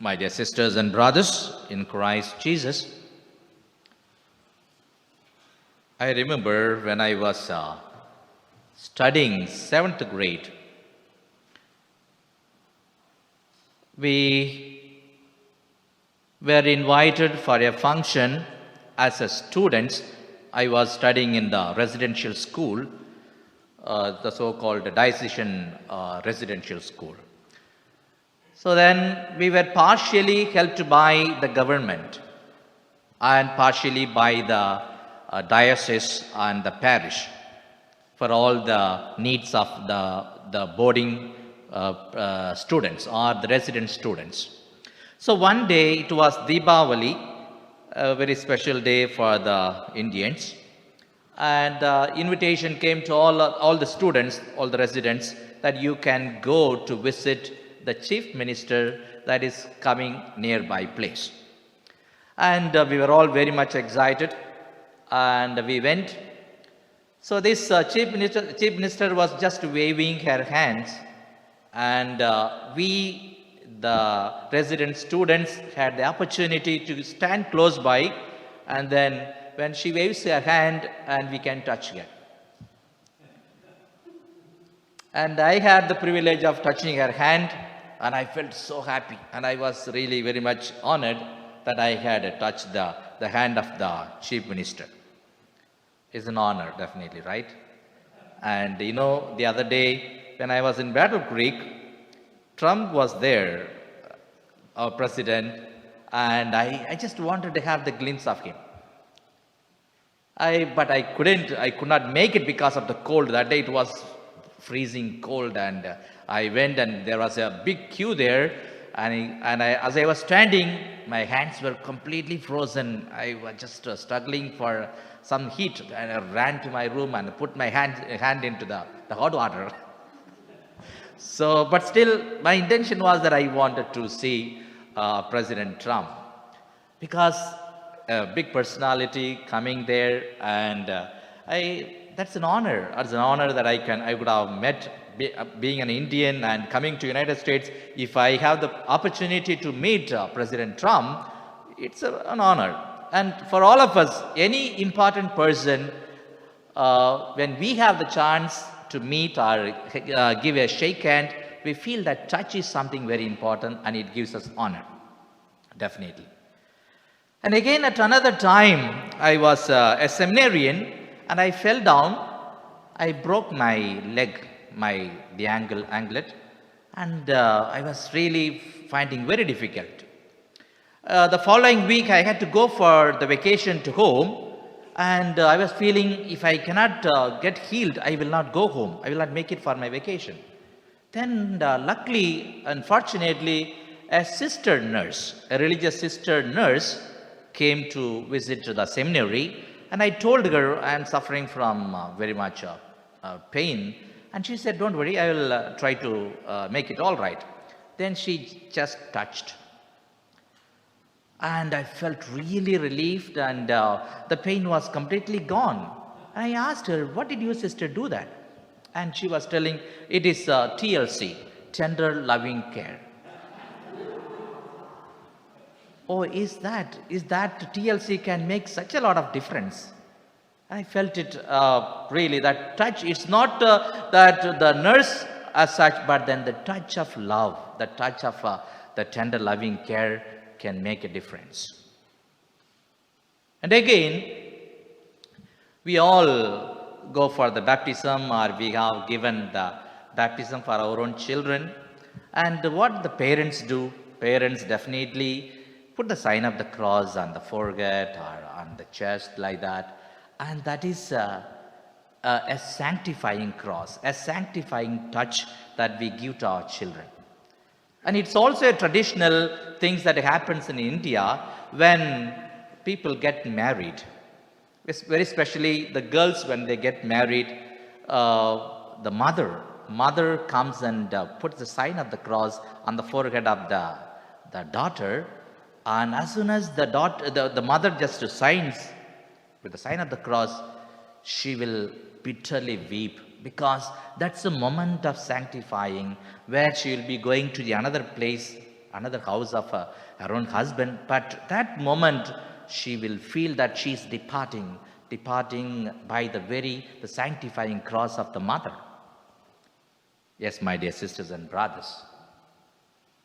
My dear sisters and brothers in Christ Jesus, I remember when I was studying 7th grade, we were invited for a function as a student. I was studying in the residential school, the so-called diocesan residential school. So then we were partially helped by the government and partially by the diocese and the parish for all the needs of the boarding students or the resident students. So one day it was Deepavali, a very special day for the Indians, and the invitation came to all the students, all the residents, that you can go to visit the chief minister that is coming nearby place. And we were all very much excited, and we went. So this chief minister was just waving her hands, and we, the resident students, had the opportunity to stand close by, and then when she waves her hand, and we can touch her. And I had the privilege of touching her hand, and I felt so happy, and I was really very much honored that I had touched the hand of the chief minister. It's an honor, definitely, right? And you know, the other day when I was in Battle Creek, Trump was there, our president, and I just wanted to have the glimpse of him. But I could not make it because of the cold. That day it was freezing cold, and I went, and there was a big queue there, and as I was standing, my hands were completely frozen. I was just struggling for some heat, and I ran to my room and put my hand into the hot water. So, but still, my intention was that I wanted to see President Trump, because a big personality coming there, and that's an honor. It's an honor that I would have met, being an Indian and coming to United States. If I have the opportunity to meet President Trump, it's an honor. And for all of us, any important person, when we have the chance to meet or give a shake hand, we feel that touch is something very important, and it gives us honor, definitely. And again, at another time, I was a seminarian, and I fell down. I broke my leg, the anklet, and I was really finding very difficult. The following week, I had to go for the vacation to home, and I was feeling, if I cannot get healed, I will not go home. I will not make it for my vacation. Then luckily, unfortunately, a sister nurse, a religious sister nurse, came to visit the seminary, and I told her I am suffering from very much pain, and she said, "Don't worry, I will try to make it all right." Then she just touched, and I felt really relieved, and the pain was completely gone. And I asked her, "What did your sister do that?" And she was telling, "It is TLC, tender loving care." Oh, is that TLC can make such a lot of difference? I felt it really, that touch. It's not that the nurse as such, but then the touch of love, the touch of the tender loving care can make a difference. And again, we all go for the baptism, or we have given the baptism for our own children. And what the parents do, parents definitely put the sign of the cross on the forehead or on the chest, like that. And that is a sanctifying cross, a sanctifying touch that we give to our children. And it's also a traditional thing that happens in India when people get married. Very especially the girls, when they get married, the mother comes and puts the sign of the cross on the forehead of the daughter. And as soon as the mother just signs with the sign of the cross, she will bitterly weep, because that's a moment of sanctifying, where she will be going to the another place another house of her own husband. But that moment, she will feel that she's departing by the sanctifying cross of the mother. Yes, my dear sisters and brothers,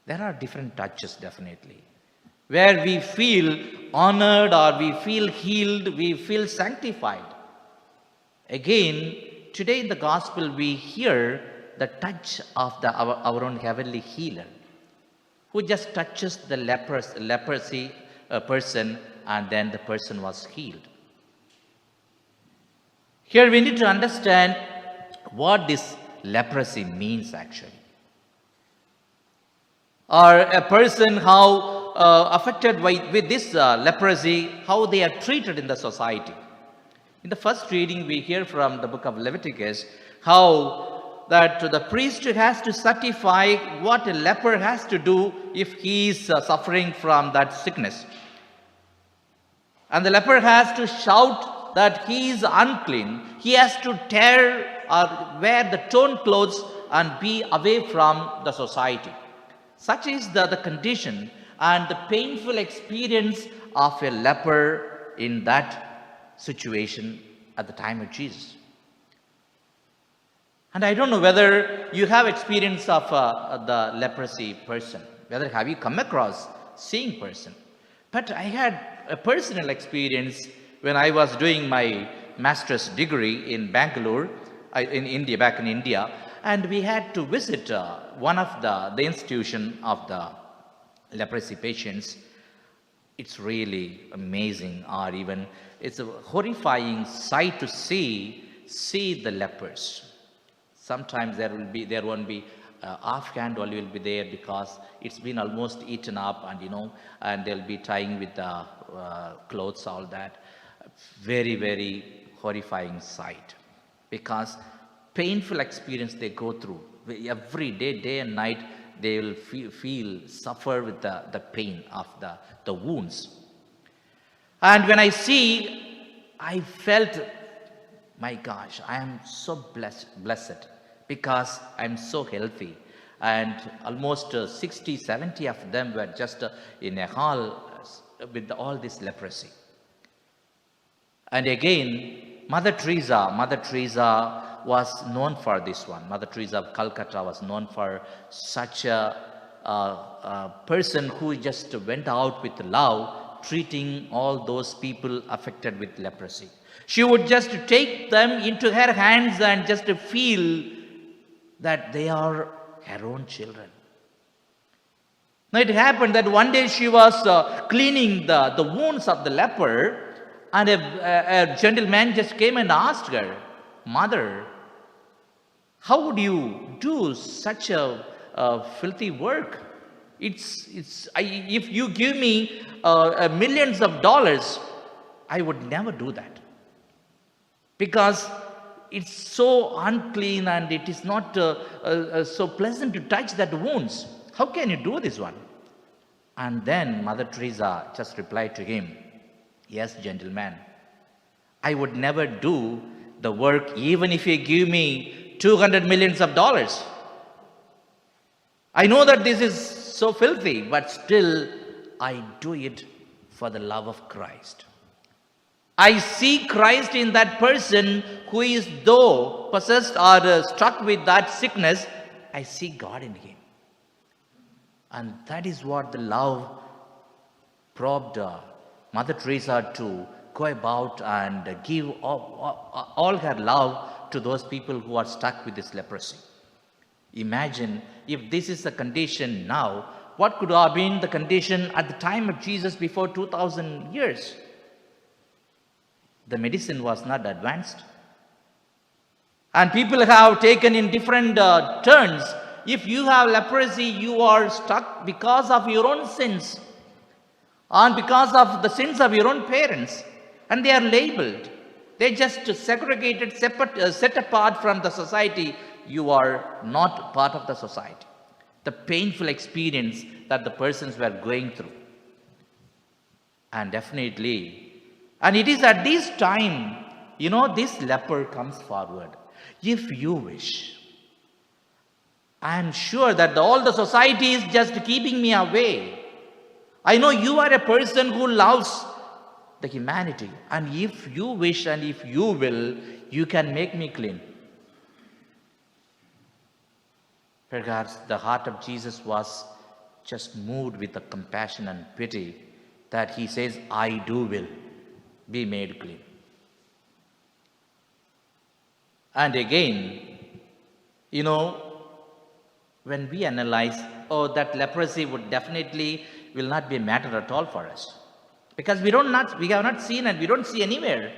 there are different touches definitely, where we feel honored or we feel healed, we feel sanctified. Again, today in the gospel we hear the touch of our own heavenly healer, who just touches the leprosy person, and then the person was healed. Here we need to understand what this leprosy means actually. Or a person how affected with this leprosy, how they are treated in the society. In the first reading we hear from the book of Leviticus how that the priest has to certify what a leper has to do if he is suffering from that sickness. And the leper has to shout that he is unclean. He has to tear or wear the torn clothes and be away from the society. Such is the condition and the painful experience of a leper in that situation at the time of Jesus. And I don't know whether you have experience of the leprosy person, whether have you come across seeing person. But I had a personal experience when I was doing my master's degree in Bangalore, in India, back in India, and we had to visit one of the institution of the leprosy patients. It's really amazing, or even it's a horrifying sight to see the lepers. Sometimes there won't be half hand only will be there because it's been almost eaten up, and they'll be tying with the clothes, all that. Very, very horrifying sight, because painful experience they go through every day and night. They will suffer with the pain of the wounds. And when I felt, my gosh, I am so blessed because I'm so healthy. And almost 60, 70 of them were just in a hall with all this leprosy. And again, Mother Teresa was known for this one. Mother Teresa of Calcutta was known for such a person who just went out with love, treating all those people affected with leprosy. She would just take them into her hands and just feel that they are her own children. Now it happened that one day she was cleaning the wounds of the leper, and a gentleman just came and asked her, "Mother, how would you do such a filthy work? If you give me millions of dollars, I would never do that. Because it's so unclean and it is not so pleasant to touch that wounds. How can you do this one?" And then Mother Teresa just replied to him, "Yes, gentleman, I would never do the work even if you give me $200 million. I know that this is so filthy, but still I do it for the love of Christ. I see Christ in that person who is though possessed or struck with that sickness. I see God in him." And that is what the love probed Mother Teresa to go about and give all her love to those people who are stuck with this leprosy. Imagine if this is the condition now, what could have been the condition at the time of Jesus before 2000 years? The medicine was not advanced. And people have taken in different turns. If you have leprosy, you are stuck because of your own sins and because of the sins of your own parents. And they are labeled. They just segregated, set apart from the society. You are not part of the society. The painful experience that the persons were going through. And definitely, and it is at this time, this leper comes forward. If you wish, I am sure that all the society is just keeping me away. I know you are a person who loves the humanity. And if you wish and if you will, you can make me clean. Perhaps the heart of Jesus was just moved with the compassion and pity that he says, I do will be made clean. And again, when we analyze, that leprosy would definitely will not be a matter at all for us. Because we have not seen and we don't see anywhere.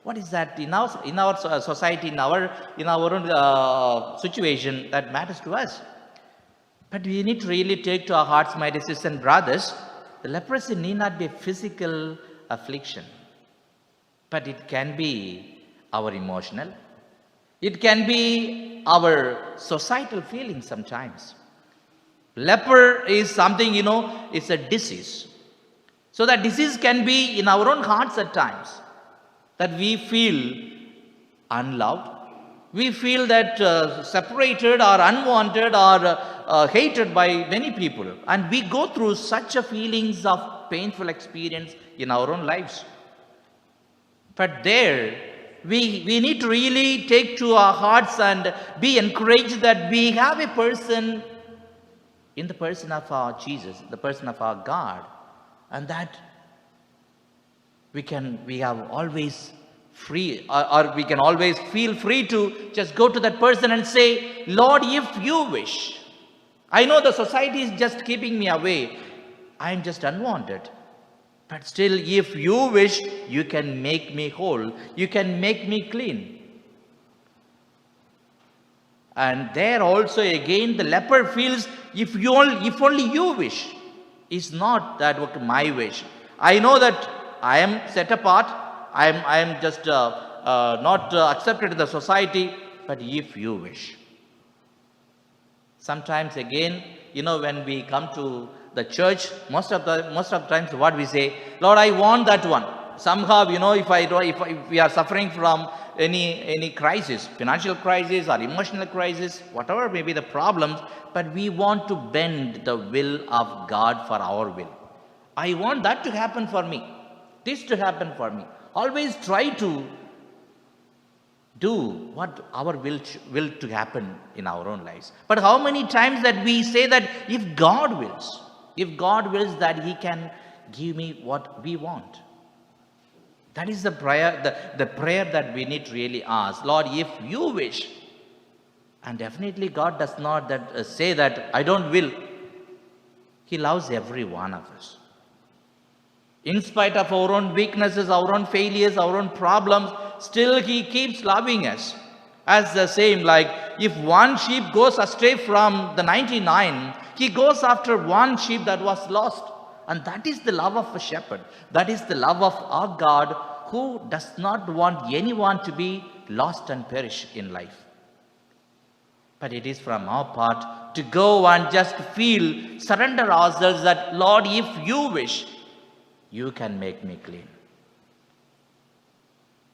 What is that in our society, in our own situation that matters to us? But we need to really take to our hearts, my dear sisters and brothers, the leprosy need not be a physical affliction, but it can be our emotional, it can be our societal feeling sometimes. Leper is something, it's a disease. So that disease can be in our own hearts at times, that we feel unloved, we feel that separated or unwanted or hated by many people. And we go through such a feelings of painful experience in our own lives. But there, we need to really take to our hearts and be encouraged that we have a person in the person of our Jesus, the person of our God, and that we have always free, or we can always feel free to just go to that person and say, Lord, if you wish. I know the society is just keeping me away. I am just unwanted. But still, if you wish, you can make me whole. You can make me clean. And there also again the leper feels, if only you wish. It's not that my wish. I know that I am set apart. I am just not accepted in the society. But if you wish. Sometimes again, when we come to the church, most of the times what we say, Lord, I want that one. Somehow, if we are suffering from any crisis, financial crisis or emotional crisis, whatever may be the problems, but we want to bend the will of God for our will. I want that to happen for me, this to happen for me. Always try to do what our will to happen in our own lives. But how many times that we say that if God wills that He can give me what we want. That is the prayer, the prayer that we need to really ask. Lord, if you wish. And definitely God does not say that I don't will. He loves every one of us. In spite of our own weaknesses, our own failures, our own problems, still He keeps loving us. As the same, like if one sheep goes astray from the 99, He goes after one sheep that was lost. And that is the love of a shepherd. That is the love of our God, who does not want anyone to be lost and perish in life. But it is from our part to go and just surrender ourselves that, Lord, if you wish, you can make me clean.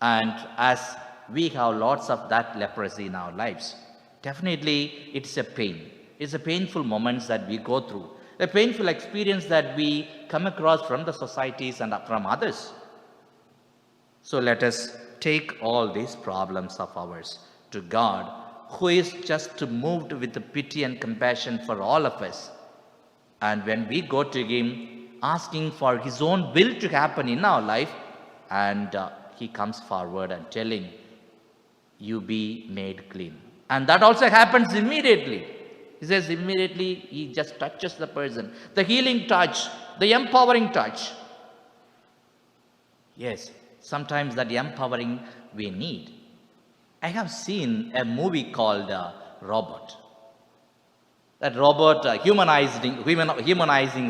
And as we have lots of that leprosy in our lives, definitely it's a pain. It's a painful moments that we go through. A painful experience that we come across from the societies and from others. So let us take all these problems of ours to God, who is just moved with the pity and compassion for all of us. And when we go to Him, asking for His own will to happen in our life, and He comes forward and telling, you be made clean. And that also happens immediately. He says immediately He just touches the person. The healing touch, the empowering touch. Yes, sometimes that empowering we need. I have seen a movie called Robot. That robot, humanizing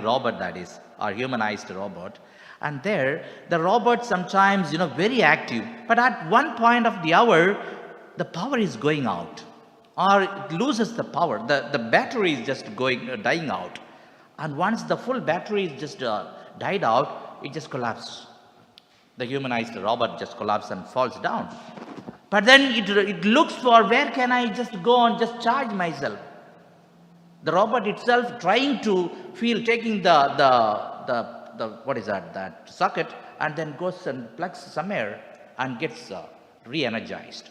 robot, that is, or humanized robot. And there, the robot sometimes, very active. But at one point of the hour, the power is going out. Or it loses the power. The battery is just dying out. And once the full battery is just died out, it just collapses. The humanized robot just collapses and falls down. But then it looks for where can I just go and just charge myself. The robot itself trying to feel, taking the what is that socket, and then goes and plugs some air and gets re-energized.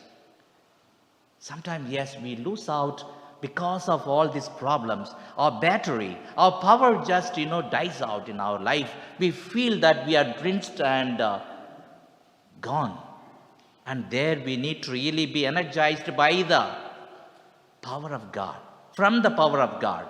Sometimes, yes, we lose out because of all these problems. Our battery, our power just, dies out in our life. We feel that we are drenched and gone. And there we need to really be energized by the power of God, from the power of God.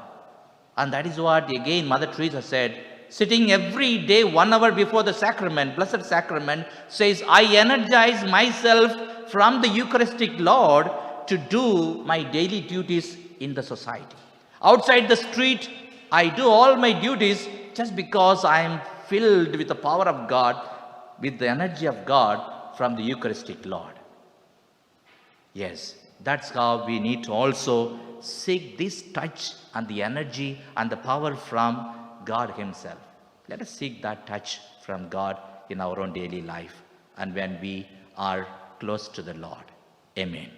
And that is what, again, Mother Teresa said, sitting every day 1 hour before the sacrament, Blessed Sacrament, says, I energize myself from the Eucharistic Lord to do my daily duties in the society. Outside the street, I do all my duties just because I am filled with the power of God, with the energy of God from the Eucharistic Lord. Yes, that's how we need to also seek this touch and the energy and the power from God Himself. Let us seek that touch from God in our own daily life and when we are close to the Lord. Amen.